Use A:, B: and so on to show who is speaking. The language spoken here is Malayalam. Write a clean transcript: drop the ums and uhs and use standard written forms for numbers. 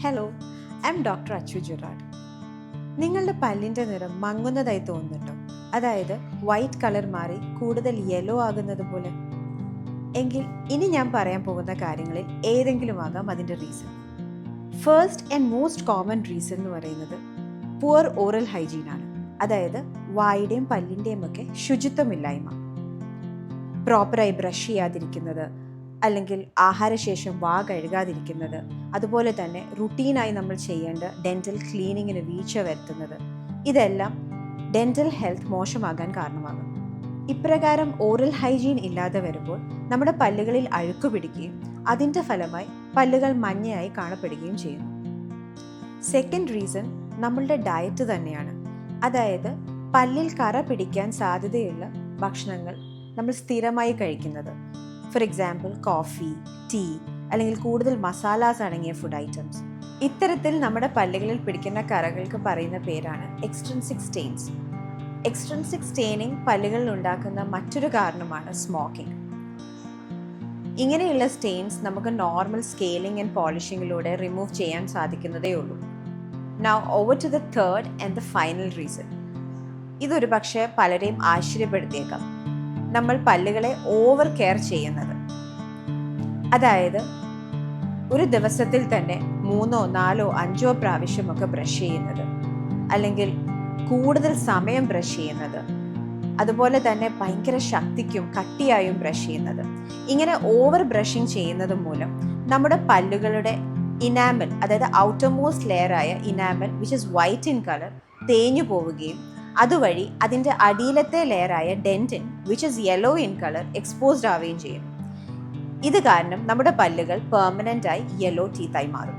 A: Hello, I M doctor Achu ജുറാഡ്. നിങ്ങളുടെ പല്ലിൻ്റെ നിറം മങ്ങുന്നതായി തോന്നുന്നുണ്ടോ? അതായത് വൈറ്റ് കളർ മാറി കൂടുതൽ യെല്ലോ ആകുന്നത് പോലെ. എങ്കിൽ ഇനി ഞാൻ പറയാൻ പോകുന്ന കാര്യങ്ങളിൽ ഏതെങ്കിലും ആകാം അതിൻ്റെ reason. First and most common reason എന്ന് പറയുന്നത് പുവർ ഓറൽ ഹൈജീൻ ആണ്. അതായത് വായുടെയും പല്ലിൻ്റെയും ഒക്കെ ശുചിത്വമില്ലായ്മ. പ്രോപ്പറായി ബ്രഷ് ചെയ്യാതിരിക്കുന്നത്, അല്ലെങ്കിൽ ആഹാരശേഷം വാ കഴുകാതിരിക്കുന്നത്, അതുപോലെ തന്നെ റുട്ടീനായി നമ്മൾ ചെയ്യേണ്ട ഡെൻറ്റൽ ക്ലീനിങ്ങിന് വീഴ്ച വരുത്തുന്നത്, ഇതെല്ലാം ഡെൻറ്റൽ ഹെൽത്ത് മോശമാകാൻ കാരണമാകും. ഇപ്രകാരം ഓറൽ ഹൈജീൻ ഇല്ലാതെ വരുമ്പോൾ നമ്മുടെ പല്ലുകളിൽ അഴുക്ക് പിടിക്കുകയും അതിൻ്റെ ഫലമായി പല്ലുകൾ മഞ്ഞയായി കാണപ്പെടുകയും ചെയ്യുന്നു. സെക്കൻഡ് റീസൺ നമ്മളുടെ ഡയറ്റ് തന്നെയാണ്. അതായത് പല്ലിൽ കറ പിടിക്കാൻ സാധ്യതയുള്ള ഭക്ഷണങ്ങൾ നമ്മൾ സ്ഥിരമായി കഴിക്കുന്നത്. ഫോർ എക്സാമ്പിൾ കോഫി, ടീ, അല്ലെങ്കിൽ കൂടുതൽ മസാലാസ് അടങ്ങിയ ഫുഡ് ഐറ്റംസ്. ഇത്തരത്തിൽ നമ്മുടെ പല്ലുകളിൽ പിടിക്കുന്ന കറകൾക്ക് പറയുന്ന പേരാണ് എക്സ്ട്രിൻസിക് സ്റ്റെയിൻസ്. എക്സ്ട്രിൻസിക് സ്റ്റെയിനിങ് പല്ലുകളിൽ ഉണ്ടാക്കുന്ന മറ്റൊരു കാരണമാണ് സ്മോക്കിംഗ്. ഇങ്ങനെയുള്ള സ്റ്റെയിൻസ് നമുക്ക് നോർമൽ സ്കെയിലിംഗ് ആൻഡ് പോളിഷിങ്ങിലൂടെ റിമൂവ് ചെയ്യാൻ സാധിക്കുന്നതേ ഉള്ളൂ. Now over to the third and the final reason. ഇതൊരു പക്ഷേ പലരെയും ആശ്ചര്യപ്പെടുത്തിയേക്കാം. നമ്മൾ പല്ലുകളെ ഓവർ കെയർ ചെയ്യുന്നത്. അതായത് ഒരു ദിവസത്തിൽ തന്നെ 3, 4, 5 പ്രാവശ്യമൊക്കെ ബ്രഷ് ചെയ്യുന്നത്, അല്ലെങ്കിൽ കൂടുതൽ സമയം ബ്രഷ് ചെയ്യുന്നത്, അതുപോലെ തന്നെ ഭയങ്കര ശക്തിക്കും കട്ടിയായും ബ്രഷ് ചെയ്യുന്നത്. ഇങ്ങനെ ഓവർ ബ്രഷിങ് ചെയ്യുന്നത് മൂലം നമ്മുടെ പല്ലുകളുടെ ഇനാമൽ, അതായത് outer most ലെയറായ enamel which is white in colour, തേഞ്ഞു പോവുകയും അതുവഴി അതിൻ്റെ അടിയിലത്തെ ലെയറായ dentine which is yellow in colour exposed ആവുകയും ചെയ്യുന്നു. ഇത് കാരണം നമ്മുടെ പല്ലുകൾ പെർമനൻ്റായി യെല്ലോ ടീത്തായി മാറും.